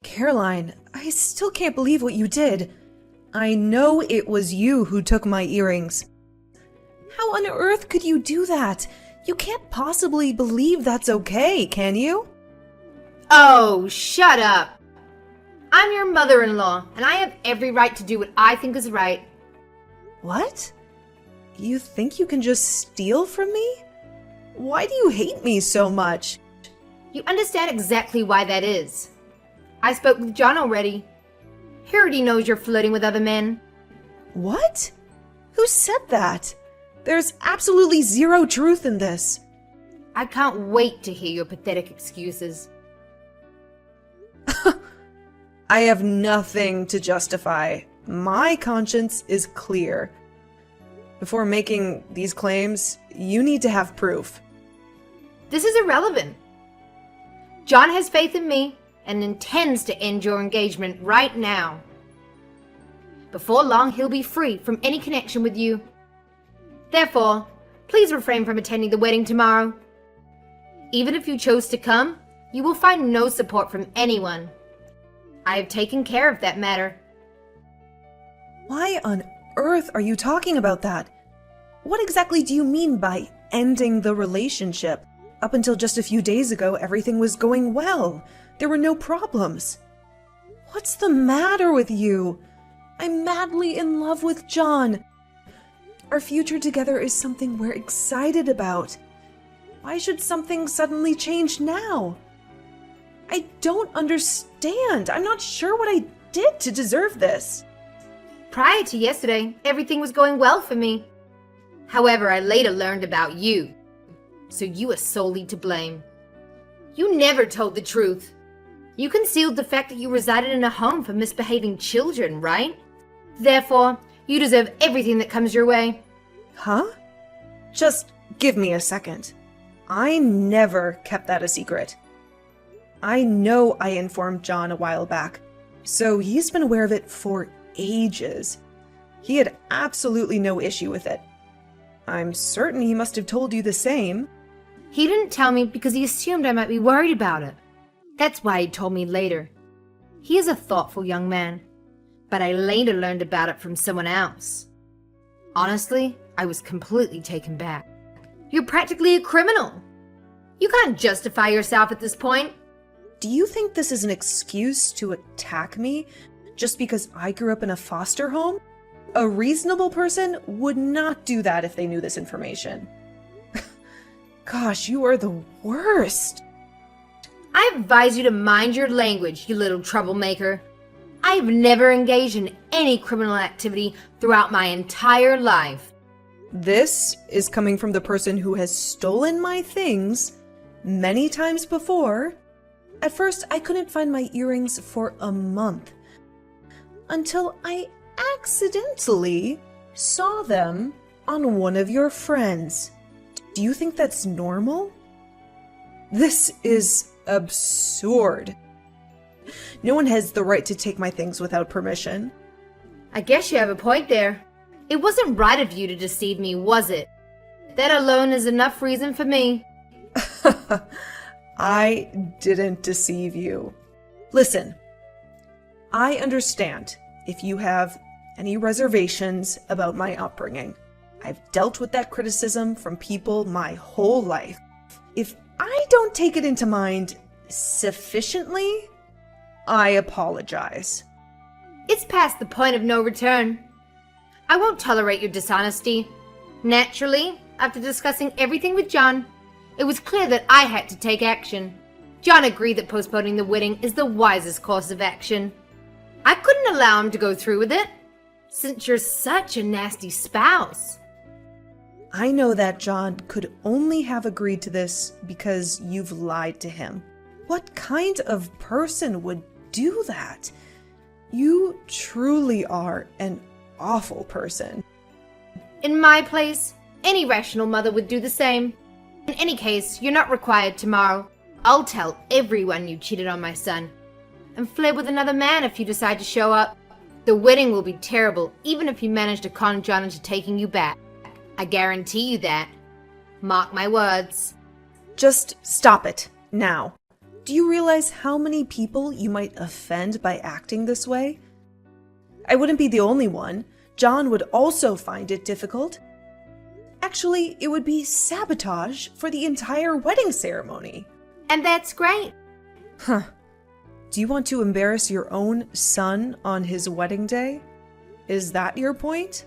Caroline, I still can't believe what you did. I know it was you who took my earrings. How on earth could you do that? You can't possibly believe that's okay, can you? Oh, shut up. I'm your mother-in-law, and I have every right to do what I think is right. What? You think you can just steal from me? Why do you hate me so much? You understand exactly why that is. I spoke with John already. He already knows you're flirting with other men. What? Who said that? There's absolutely zero truth in this. I can't wait to hear your pathetic excuses. I have nothing to justify. My conscience is clear. Before making these claims, you need to have proof. This is irrelevant. John has faith in me and intends to end your engagement right now. Before long, he'll be free from any connection with you. Therefore, please refrain from attending the wedding tomorrow. Even if you chose to come, you will find no support from anyone. I have taken care of that matter. Why on earth are you talking about that? What exactly do you mean by ending the relationship? Up until just a few days ago, everything was going well. There were no problems. What's the matter with you? I'm madly in love with John. Our future together is something we're excited about. Why should something suddenly change now? I don't understand. I'm not sure what I did to deserve this. Prior to yesterday, everything was going well for me. However, I later learned about you. So you are solely to blame. You never told the truth. You concealed the fact that you resided in a home for misbehaving children, right? Therefore, you deserve everything that comes your way. Huh? Just give me a second. I never kept that a secret. I know I informed John a while back, so he's been aware of it for ages. He had absolutely no issue with it. I'm certain he must have told you the same. He didn't tell me because he assumed I might be worried about it. That's why he told me later. He is a thoughtful young man, but I later learned about it from someone else. Honestly, I was completely taken back. You're practically a criminal. You can't justify yourself at this point. Do you think this is an excuse to attack me just because I grew up in a foster home? A reasonable person would not do that if they knew this information. Gosh, you are the worst. I advise you to mind your language, you little troublemaker. I have never engaged in any criminal activity throughout my entire life. This is coming from the person who has stolen my things many times before. At first, I couldn't find my earrings for a month until I accidentally saw them on one of your friends. Do you think that's normal? This is absurd. No one has the right to take my things without permission. I guess you have a point there. It wasn't right of you to deceive me, was it? That alone is enough reason for me. I didn't deceive you. Listen, I understand if you have any reservations about my upbringing. I've dealt with that criticism from people my whole life. If I don't take it into mind sufficiently, I apologize. It's past the point of no return. I won't tolerate your dishonesty. Naturally, after discussing everything with John, it was clear that I had to take action. John agreed that postponing the wedding is the wisest course of action. I couldn't allow him to go through with it, since you're such a nasty spouse. I know that John could only have agreed to this because you've lied to him. What kind of person would do that? You truly are an awful person. In my place, any rational mother would do the same. In any case, you're not required tomorrow. I'll tell everyone you cheated on my son. And fled with another man if you decide to show up. The wedding will be terrible, even if you manage to con John into taking you back. I guarantee you that. Mark my words. Just stop it, now. Do you realize how many people you might offend by acting this way? I wouldn't be the only one. John would also find it difficult. Actually, it would be sabotage for the entire wedding ceremony. And that's great. Huh. Do you want to embarrass your own son on his wedding day? Is that your point?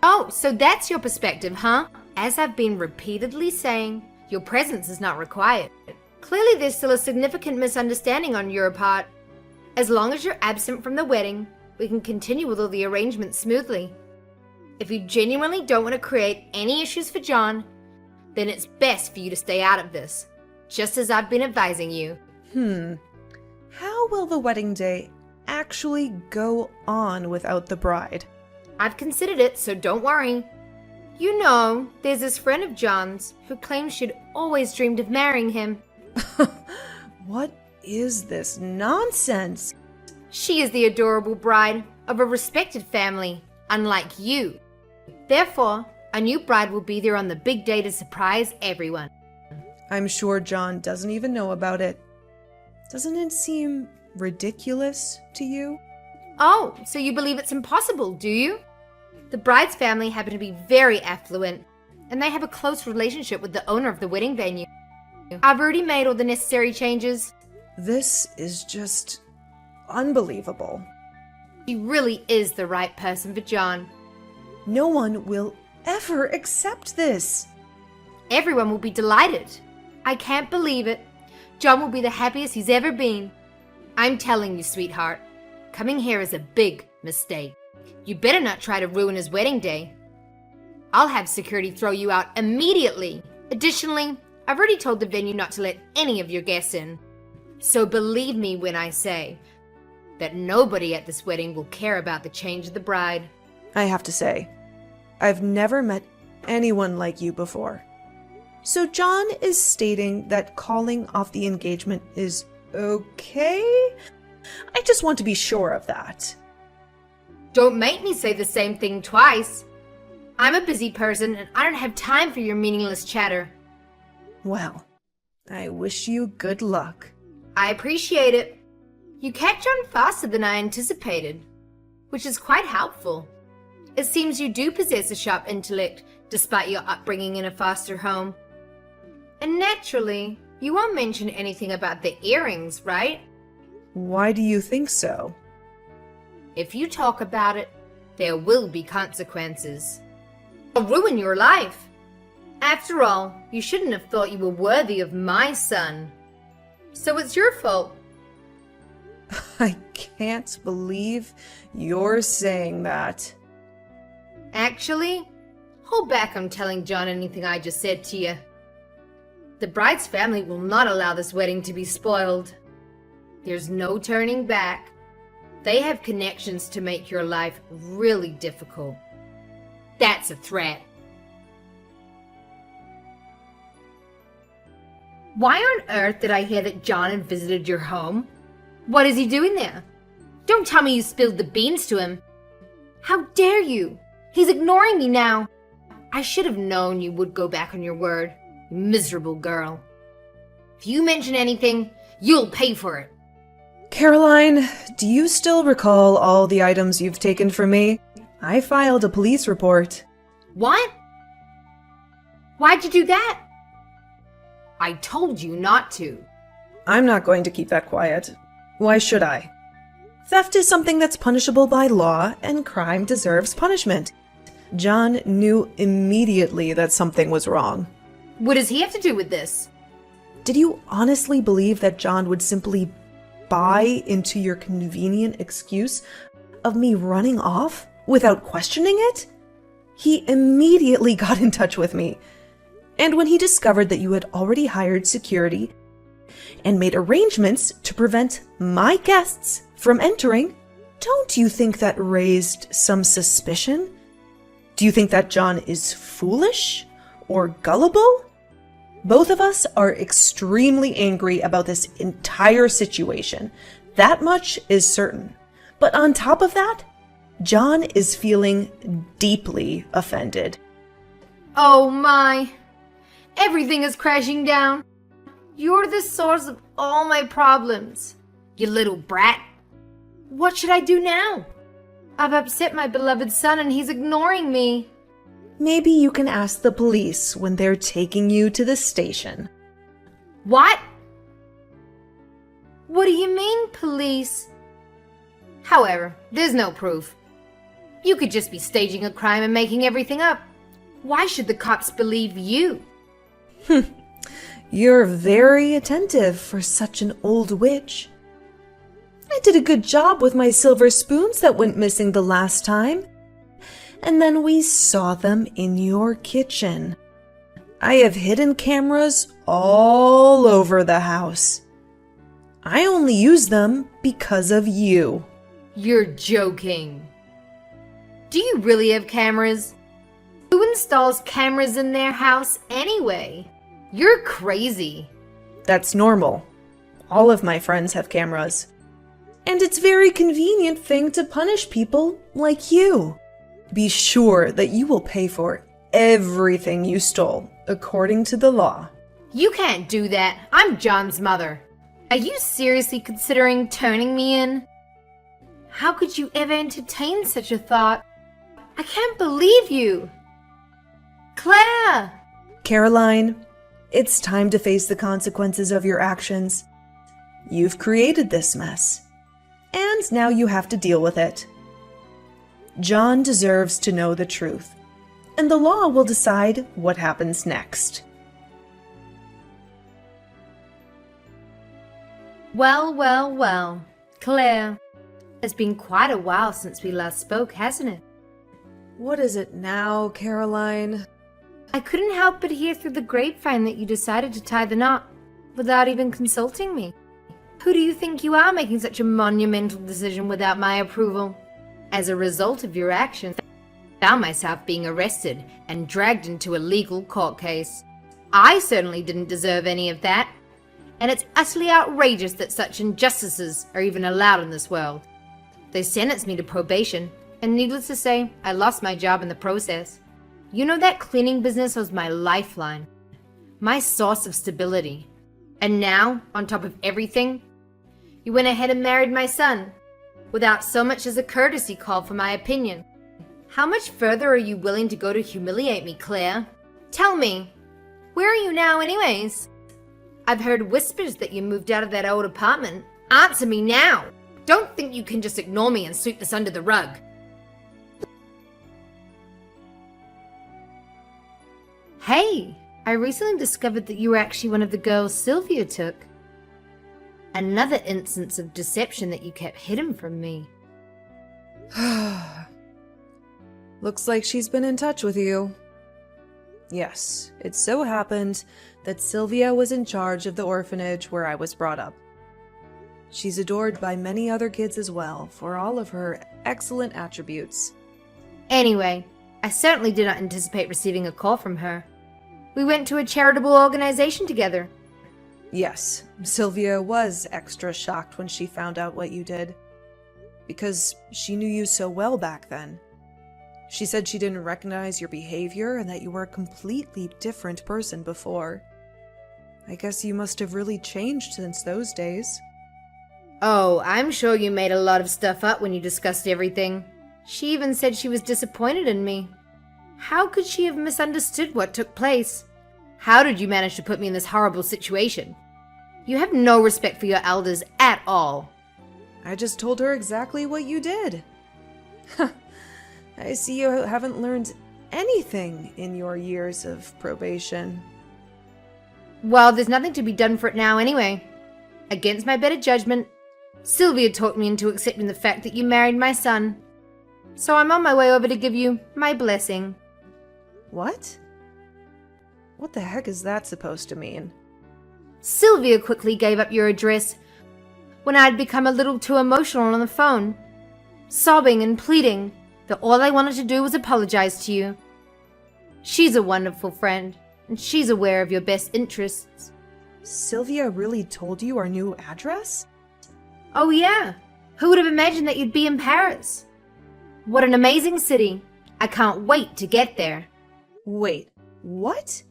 Oh, so that's your perspective, huh? As I've been repeatedly saying, your presence is not required. Clearly there's still a significant misunderstanding on your part. As long as you're absent from the wedding, we can continue with all the arrangements smoothly. If you genuinely don't want to create any issues for John, then it's best for you to stay out of this, just as I've been advising you. How will the wedding day actually go on without the bride? I've considered it, so don't worry. You know, there's this friend of John's who claims she'd always dreamed of marrying him. What is this nonsense? She is the adorable bride of a respected family, unlike you. Therefore, a new bride will be there on the big day to surprise everyone. I'm sure John doesn't even know about it. Doesn't it seem ridiculous to you? Oh, so you believe it's impossible, do you? The bride's family happen to be very affluent, and they have a close relationship with the owner of the wedding venue. I've already made all the necessary changes. This is just unbelievable. She really is the right person for John. No one will ever accept this. Everyone will be delighted. I can't believe it. John will be the happiest he's ever been. I'm telling you, sweetheart, coming here is a big mistake. You better not try to ruin his wedding day. I'll have security throw you out immediately. Additionally, I've already told the venue not to let any of your guests in. So believe me when I say that nobody at this wedding will care about the change of the bride. I have to say, I've never met anyone like you before. So John is stating that calling off the engagement is okay? I just want to be sure of that. Don't make me say the same thing twice. I'm a busy person and I don't have time for your meaningless chatter. Well, I wish you good luck. I appreciate it. You catch on faster than I anticipated, which is quite helpful. It seems you do possess a sharp intellect, despite your upbringing in a foster home. And naturally, you won't mention anything about the earrings, right? Why do you think so? If you talk about it, there will be consequences. I'll ruin your life. After all, you shouldn't have thought you were worthy of my son. So it's your fault. I can't believe you're saying that. Actually, hold back on telling John anything I just said to you. The bride's family will not allow this wedding to be spoiled. There's no turning back. They have connections to make your life really difficult. That's a threat. Why on earth did I hear that John had visited your home? What is he doing there? Don't tell me you spilled the beans to him. How dare you? He's ignoring me now. I should have known you would go back on your word, you miserable girl. If you mention anything, you'll pay for it. Caroline, do you still recall all the items you've taken from me? I filed a police report. What? Why'd you do that? I told you not to. I'm not going to keep that quiet. Why should I? Theft is something that's punishable by law, and crime deserves punishment. John knew immediately that something was wrong. What does he have to do with this? Did you honestly believe that John would simply buy into your convenient excuse of me running off without questioning it? He immediately got in touch with me. And when he discovered that you had already hired security and made arrangements to prevent my guests from entering, don't you think that raised some suspicion? Do you think that John is foolish or gullible? Both of us are extremely angry about this entire situation. That much is certain. But on top of that, John is feeling deeply offended. Oh my! Everything is crashing down. You're the source of all my problems, you little brat. What should I do now? I've upset my beloved son and he's ignoring me. Maybe you can ask the police when they're taking you to the station. What? What do you mean, police? However, there's no proof. You could just be staging a crime and making everything up. Why should the cops believe you? You're very attentive for such an old witch. I did a good job with my silver spoons that went missing the last time. And then we saw them in your kitchen. I have hidden cameras all over the house. I only use them because of you. You're joking. Do you really have cameras? Who installs cameras in their house anyway? You're crazy. That's normal. All of my friends have cameras. And it's a very convenient thing to punish people like you. Be sure that you will pay for everything you stole, according to the law. You can't do that. I'm John's mother. Are you seriously considering turning me in? How could you ever entertain such a thought? I can't believe you. Claire! Caroline, it's time to face the consequences of your actions. You've created this mess, and now you have to deal with it. John deserves to know the truth, and the law will decide what happens next. Well. Claire, it's been quite a while since we last spoke, hasn't it? What is it now, Caroline? I couldn't help but hear through the grapevine that you decided to tie the knot without even consulting me. Who do you think you are making such a monumental decision without my approval? As a result of your actions, I found myself being arrested and dragged into a legal court case. I certainly didn't deserve any of that, and it's utterly outrageous that such injustices are even allowed in this world. They sentenced me to probation, and needless to say, I lost my job in the process. You know, that cleaning business was my lifeline, my source of stability. And now, on top of everything, you went ahead and married my son, without so much as a courtesy call for my opinion. How much further are you willing to go to humiliate me, Claire? Tell me, where are you now anyways? I've heard whispers that you moved out of that old apartment. Answer me now! Don't think you can just ignore me and sweep this under the rug. Hey, I recently discovered that you were actually one of the girls Sylvia took. Another instance of deception that you kept hidden from me. Looks like she's been in touch with you. Yes, it so happened that Sylvia was in charge of the orphanage where I was brought up. She's adored by many other kids as well for all of her excellent attributes. Anyway, I certainly did not anticipate receiving a call from her. We went to a charitable organization together. Yes, Sylvia was extra shocked when she found out what you did, because she knew you so well back then. She said she didn't recognize your behavior and that you were a completely different person before. I guess you must have really changed since those days. Oh, I'm sure you made a lot of stuff up when you discussed everything. She even said she was disappointed in me. How could she have misunderstood what took place? How did you manage to put me in this horrible situation? You have no respect for your elders at all. I just told her exactly what you did. I see you haven't learned anything in your years of probation. Well, there's nothing to be done for it now anyway. Against my better judgment, Sylvia talked me into accepting the fact that you married my son. So I'm on my way over to give you my blessing. What? What the heck is that supposed to mean? Sylvia quickly gave up your address when I had become a little too emotional on the phone, sobbing and pleading that all I wanted to do was apologize to you. She's a wonderful friend, and she's aware of your best interests. Sylvia really told you our new address? Oh yeah, who would have imagined that you'd be in Paris? What an amazing city. I can't wait to get there. Wait, what?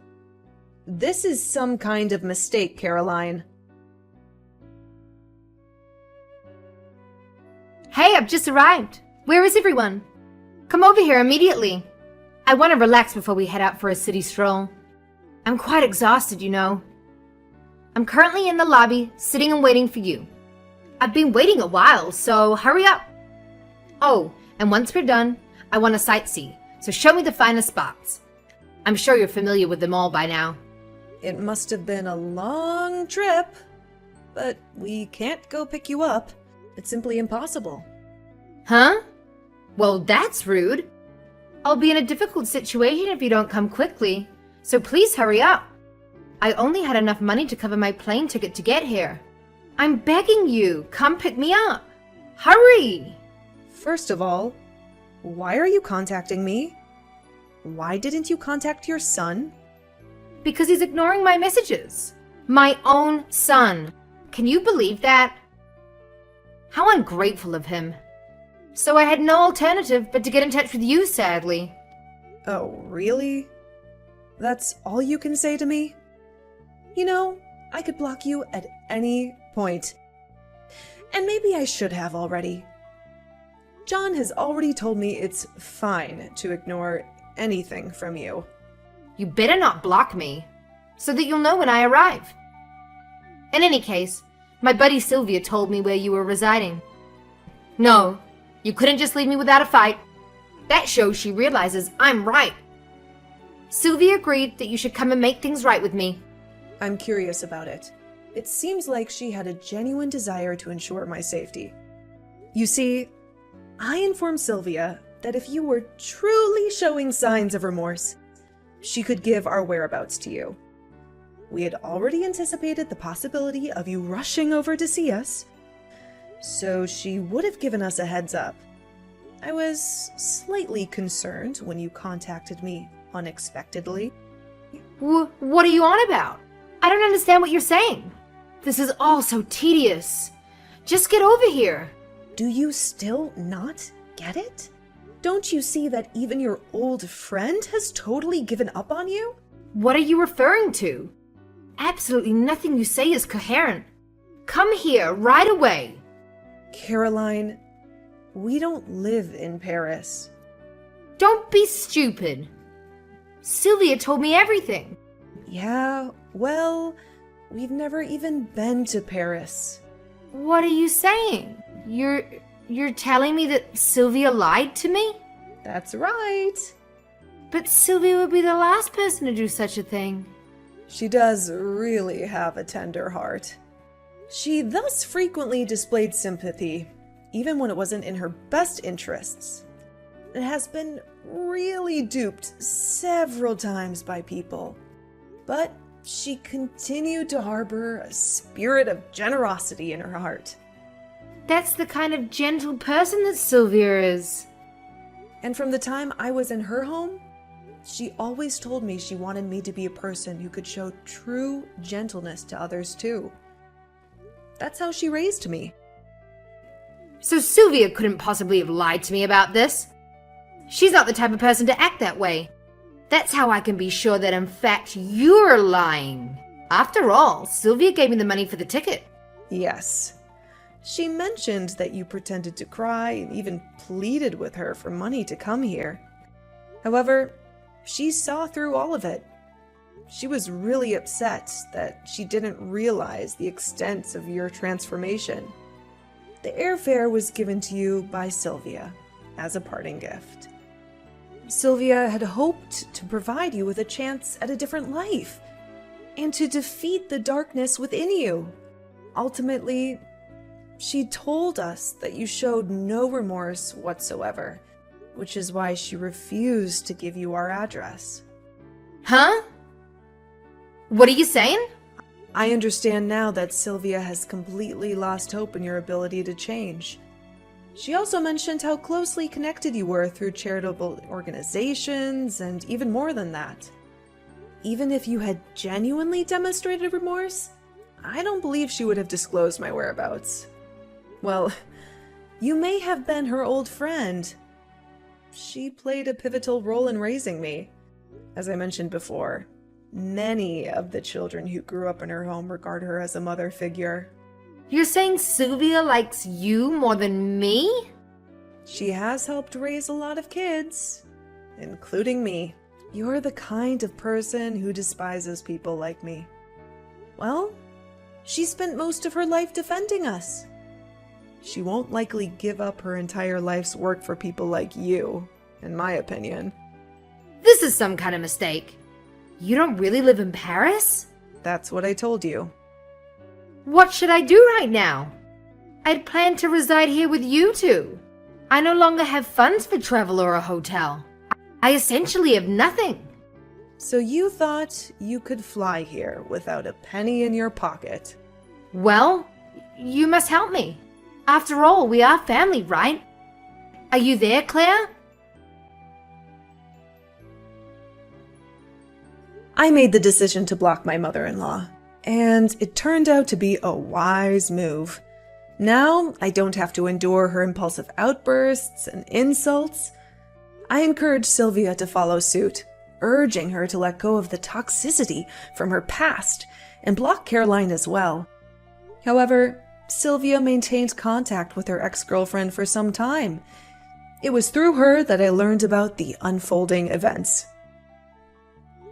This is some kind of mistake, Caroline. Hey, I've just arrived. Where is everyone? Come over here immediately. I want to relax before we head out for a city stroll. I'm quite exhausted, you know. I'm currently in the lobby, sitting and waiting for you. I've been waiting a while, so hurry up. Oh, and once we're done, I want to sightsee, so show me the finest spots. I'm sure you're familiar with them all by now. It must have been a long trip, but we can't go pick you up. It's simply impossible. Huh? Well, that's rude. I'll be in a difficult situation if you don't come quickly, so please hurry up. I only had enough money to cover my plane ticket to get here. I'm begging you, come pick me up. Hurry! First of all, why are you contacting me? Why didn't you contact your son? Because he's ignoring my messages. My own son. Can you believe that? How ungrateful of him. So I had no alternative but to get in touch with you, sadly. Oh, really? That's all you can say to me? You know, I could block you at any point. And maybe I should have already. John has already told me it's fine to ignore anything from you. You better not block me, so that you'll know when I arrive. In any case, my buddy Sylvia told me where you were residing. No, you couldn't just leave me without a fight. That shows she realizes I'm right. Sylvia agreed that you should come and make things right with me. I'm curious about it. It seems like she had a genuine desire to ensure my safety. You see, I informed Sylvia that if you were truly showing signs of remorse, she could give our whereabouts to you. We had already anticipated the possibility of you rushing over to see us, so she would have given us a heads up. I was slightly concerned when you contacted me unexpectedly. What are you on about? I don't understand what you're saying. This is all so tedious. Just get over here. Do you still not get it? Don't you see that even your old friend has totally given up on you? What are you referring to? Absolutely nothing you say is coherent. Come here right away. Caroline, we don't live in Paris. Don't be stupid. Sylvia told me everything. Yeah, well, we've never even been to Paris. What are you saying? You're telling me that Sylvia lied to me? That's right. But Sylvia would be the last person to do such a thing. She does really have a tender heart. She thus frequently displayed sympathy, even when it wasn't in her best interests. It has been really duped several times by people. But she continued to harbor a spirit of generosity in her heart. That's the kind of gentle person that Sylvia is. And from the time I was in her home, she always told me she wanted me to be a person who could show true gentleness to others too. That's how she raised me. So Sylvia couldn't possibly have lied to me about this. She's not the type of person to act that way. That's how I can be sure that in fact you're lying. After all, Sylvia gave me the money for the ticket. Yes. She mentioned that you pretended to cry and even pleaded with her for money to come here. However, she saw through all of it. She was really upset that she didn't realize the extent of your transformation. The airfare was given to you by Sylvia as a parting gift. Sylvia had hoped to provide you with a chance at a different life and to defeat the darkness within you. Ultimately, she told us that you showed no remorse whatsoever, which is why she refused to give you our address. Huh? What are you saying? I understand now that Sylvia has completely lost hope in your ability to change. She also mentioned how closely connected you were through charitable organizations and even more than that. Even if you had genuinely demonstrated remorse, I don't believe she would have disclosed my whereabouts. Well, you may have been her old friend. She played a pivotal role in raising me, as I mentioned before. Many of the children who grew up in her home regard her as a mother figure. You're saying Sylvia likes you more than me? She has helped raise a lot of kids, including me. You're the kind of person who despises people like me. Well, she spent most of her life defending us. She won't likely give up her entire life's work for people like you, in my opinion. This is some kind of mistake. You don't really live in Paris? That's what I told you. What should I do right now? I'd planned to reside here with you two. I no longer have funds for travel or a hotel. I essentially have nothing. So you thought you could fly here without a penny in your pocket? Well, you must help me. After all, we are family, right? Are you there, Claire? I made the decision to block my mother-in-law, and it turned out to be a wise move. Now I don't have to endure her impulsive outbursts and insults. I encouraged Sylvia to follow suit, urging her to let go of the toxicity from her past and block Caroline as well. However, Sylvia maintained contact with her ex-girlfriend for some time. It was through her that I learned about the unfolding events.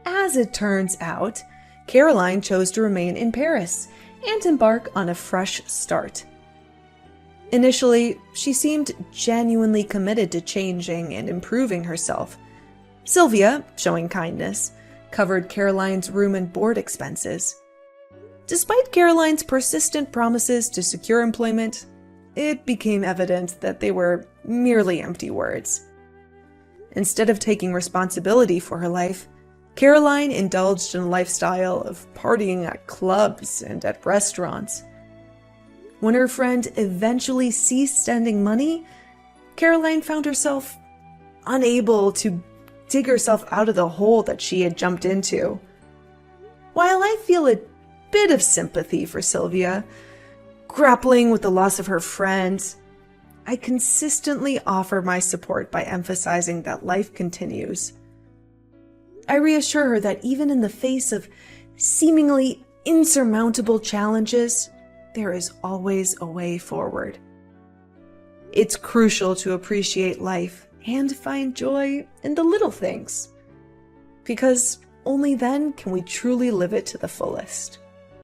As it turns out, Caroline chose to remain in Paris and embark on a fresh start. Initially, she seemed genuinely committed to changing and improving herself. Sylvia, showing kindness, covered Caroline's room and board expenses. Despite Caroline's persistent promises to secure employment, it became evident that they were merely empty words. Instead of taking responsibility for her life, Caroline indulged in a lifestyle of partying at clubs and at restaurants. When her friend eventually ceased sending money, Caroline found herself unable to dig herself out of the hole that she had jumped into. While I feel a bit of sympathy for Sylvia, grappling with the loss of her friends, I consistently offer my support by emphasizing that life continues. I reassure her that even in the face of seemingly insurmountable challenges, there is always a way forward. It's crucial to appreciate life and find joy in the little things, because only then can we truly live it to the fullest.